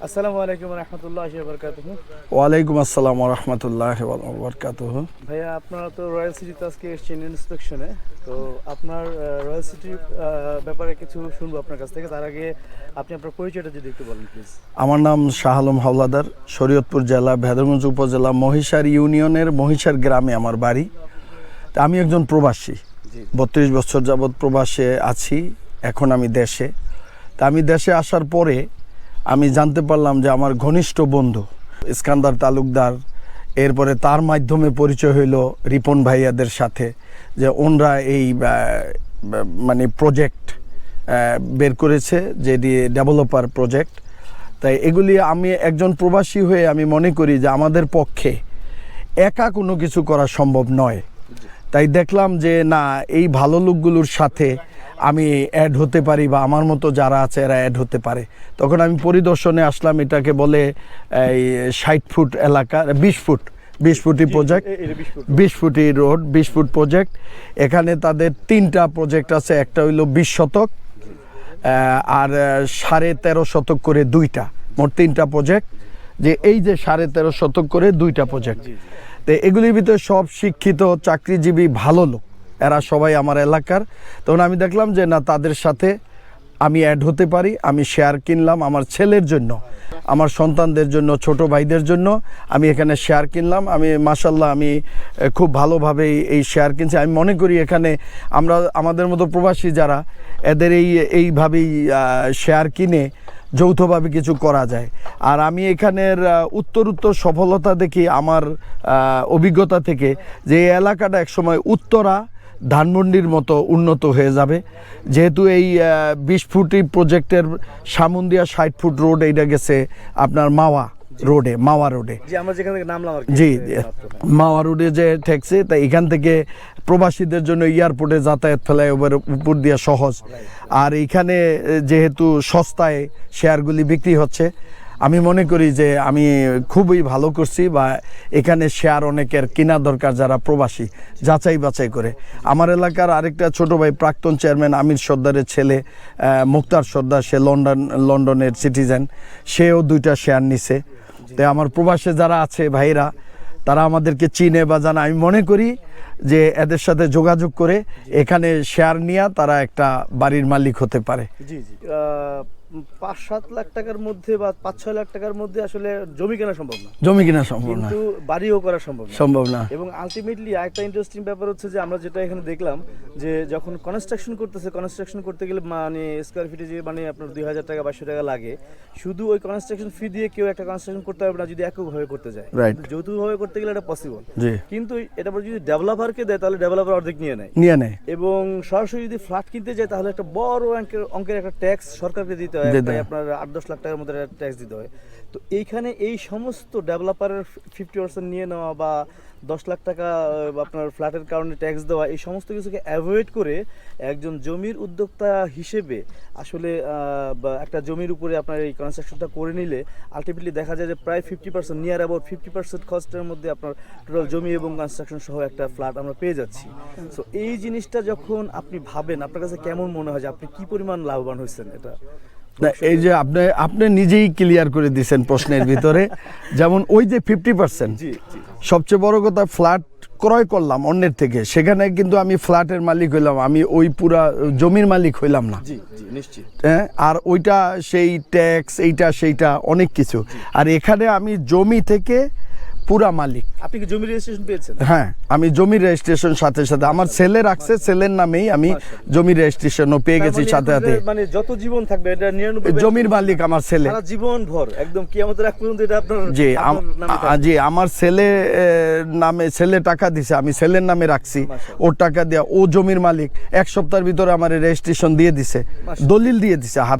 আসসালামু আলাইকুম রহমতুল্লাহি ওয়া বারাকাতুহু। ওয়ালাইকুম আসসালাম ওয়া রাহমাতুল্লাহি ওয়া বারাকাতুহু। ভাইয়া আপনারা তো রয়্যাল সিটিতে আজকে এসেছেন ইন্সপেকশনে, তো আপনার রয়্যাল সিটির ব্যাপারে কিছু শুনবো আপনার কাছ থেকে। তার আগে আপনি আপনার পরিচয়টা যদি একটু বলেন প্লিজ। আমার নাম শাহ আলম হাওলাদার, শরীয়তপুর জেলা, ভেদরগঞ্জ উপজেলা, মহিষার ইউনিয়নের মহিষার গ্রামে আমার বাড়ি। তা আমি একজন প্রবাসী, 32 বছর যাবৎ প্রবাসে আছি। এখন আমি দেশে। তা আমি দেশে আসার পরে আমি জানতে পারলাম যে আমার ঘনিষ্ঠ বন্ধু ইস্কান্দার তালুকদার, এরপরে তার মাধ্যমে পরিচয় হইল রিপন ভাইয়াদের সাথে, যে ওনরা এই মানে প্রজেক্ট বের করেছে, যেটি ডেভেলপার প্রজেক্ট। তাই এগুলি আমি একজন প্রবাসী হয়ে আমি মনে করি যে আমাদের পক্ষে একা কোনো কিছু করা সম্ভব নয়। তাই দেখলাম যে না, এই ভালো লোকগুলোর সাথে আমি অ্যাড হতে পারি, বা আমার মতো যারা আছে এরা অ্যাড হতে পারে। তখন আমি পরিদর্শনে আসলাম। এটাকে বলে এই 60 ফুট এলাকা, 20 ফুটি প্রজেক্ট, 20 ফুটি রোড, 20 ফুট প্রজেক্ট। এখানে তাদের 3টা প্রজেক্ট আছে। একটা হইল 20 শতক, আর 13.5 শতক করে 2টা, মোট 3টা প্রজেক্ট। যে এই যে 13.5 শতক করে 2টা প্রজেক্ট, তো এগুলির ভিতরে সব শিক্ষিত চাকরিজীবী ভালো লোক, এরা সবাই আমার এলাকার। তখন আমি দেখলাম যে না, তাদের সাথে আমি অ্যাড হতে পারি। আমি শেয়ার কিনলাম আমার ছেলের জন্য, আমার সন্তানদের জন্য, ছোট ভাইদের জন্য আমি এখানে শেয়ার কিনলাম। আমি মাশাল্লাহ আমি খুব ভালোভাবেই এই শেয়ার কিনছি। আমি মনে করি এখানে আমরা আমাদের মতো প্রবাসী যারা, এদের এইভাবেই শেয়ার কিনে যৌথভাবে কিছু করা যায়। আর আমি এখানের উত্তর সফলতা দেখি আমার অভিজ্ঞতা থেকে, যে এই এলাকাটা একসময় উত্তরা ধানমন্ডির মতো উন্নত হয়ে যাবে। যেহেতু এই 20 ফুটি প্রজেক্টের সামুন্দিয়া 60 ফুট রোড, এইটা গেছে আপনার মাওয়া রোডে, জি মাওয়া রোডে যে ঠেকছে। তাই এখান থেকে প্রবাসীদের জন্য এয়ারপোর্টে যাতায়াত ফ্লাইওভার উপর দিয়ে সহজ। আর এইখানে যেহেতু সস্তায় শেয়ারগুলি বিক্রি হচ্ছে, আমি মনে করি যে আমি খুবই ভালো করছি, বা এখানে শেয়ার অনেকের কেনা দরকার যারা প্রবাসী, যাচাই বাছাই করে। আমার এলাকার আরেকটা ছোট ভাই, প্রাক্তন চেয়ারম্যান আমির সর্দারের ছেলে মুক্তার সর্দার, সে লন্ডনের সিটিজেন, সেও 2টা শেয়ার নিছে। তাই আমার প্রবাসে যারা আছে ভাইরা, তারা আমাদেরকে চিনে বা জানে। আমি মনে করি যে এদের সাথে যোগাযোগ করে এখানে শেয়ার নিয়ে তারা একটা বাড়ির মালিক হতে পারে। জি জি 5-7 লাখ টাকার মধ্যে বা 5-6 লাখ টাকার মধ্যে আসলে জমি কেনা সম্ভব না, কিন্তু বাড়িও করা সম্ভব না। এবং আলটিমেটলি একটা ইন্টারেস্টিং ব্যাপার হচ্ছে যে আমরা যেটা এখানে দেখলাম, যে যখন কনস্ট্রাকশন করতে গেলে মানে স্কোয়ার ফিটে যে মানে আপনার 2000 টাকা 2200 টাকা লাগে। শুধু ওই কনস্ট্রাকশন ফি দিয়ে কেউ একটা কনস্ট্রাকশন করতে পারবে না যদি এককভাবে করতে যায়। যৌথভাবে করতে গেলে এটা পসিবল, কিন্তু এটা যদি ডেভেলপারকে দেয় তাহলে ডেভেলপার অর্ধেক নিয়ে নেয়। এবং সরাসরি যদি ফ্ল্যাট কিনতে যায় তাহলে একটা বড় অঙ্কের একটা ট্যাক্স সরকারকে দিতে হয়, আপনার 8-10 লাখ টাকার মধ্যে ট্যাক্স দিতে হয়। তো এইখানে এই সমস্ত ডেভেলপারের 50% নিয়ে নেওয়া বা 10 লাখ টাকা আপনার ফ্ল্যাটের কারণে ট্যাক্স দেওয়া, এই সমস্ত কিছুকে অ্যাভয়েড করে একজন জমির উদ্যোক্তা হিসেবে আসলে একটা জমির উপরে আপনার এই কনস্ট্রাকশনটা করে নিলে আলটিমেটলি দেখা যায় যে প্রায় 50%, নিয়ার অ্যাবাউট 50% কস্টের মধ্যে আপনার টোটাল জমি এবং কনস্ট্রাকশন সহ একটা ফ্ল্যাট আমরা পেয়ে যাচ্ছি। সো এই জিনিসটা যখন আপনি ভাবেন, আপনার কাছে কেমন মনে হয় যে আপনি কি পরিমাণ লাভবান হয়েছেন? এটা না, এই যে আপনি নিজেই ক্লিয়ার করে দিয়েছেন প্রশ্নের ভিতরে। যেমন ওই যে 50%, সবচেয়ে বড় কথা, ফ্ল্যাট ক্রয় করলাম অন্যের থেকে, সেখানে কিন্তু আমি ফ্ল্যাটের মালিক হইলাম, আমি ওই পুরা জমির মালিক হইলাম না। হ্যাঁ, আর ওইটা সেই ট্যাক্স, এইটা সেইটা অনেক কিছু। আর এখানে আমি জমি থেকে পুরা মালিক। আপনি কি জমির রেজিস্ট্রেশন পেয়েছেন? হ্যাঁ, আমি জমির রেজিস্ট্রেশন সাথে আমার ছেলে রাখছে, ছেলের নামেই আমি জমির রেজিস্ট্রেশনও পেয়ে গেছি সাথে। মানে যত জীবন থাকবে এটা 99 জমির মালিক আমার ছেলে, সারা জীবন ভর একদম কিয়ামতের আগ পর্যন্ত এটা আপনার। জি আমার ছেলে নামে, ছেলে টাকা দিছে, আমি ছেলের নামে রাখছি, ওর টাকা দেয়া, ও জমির মালিক। 1 সপ্তাহের ভিতরে আমার রেজিস্ট্রেশন দিয়ে দিছে, দলিল দিয়ে দিছে হাত।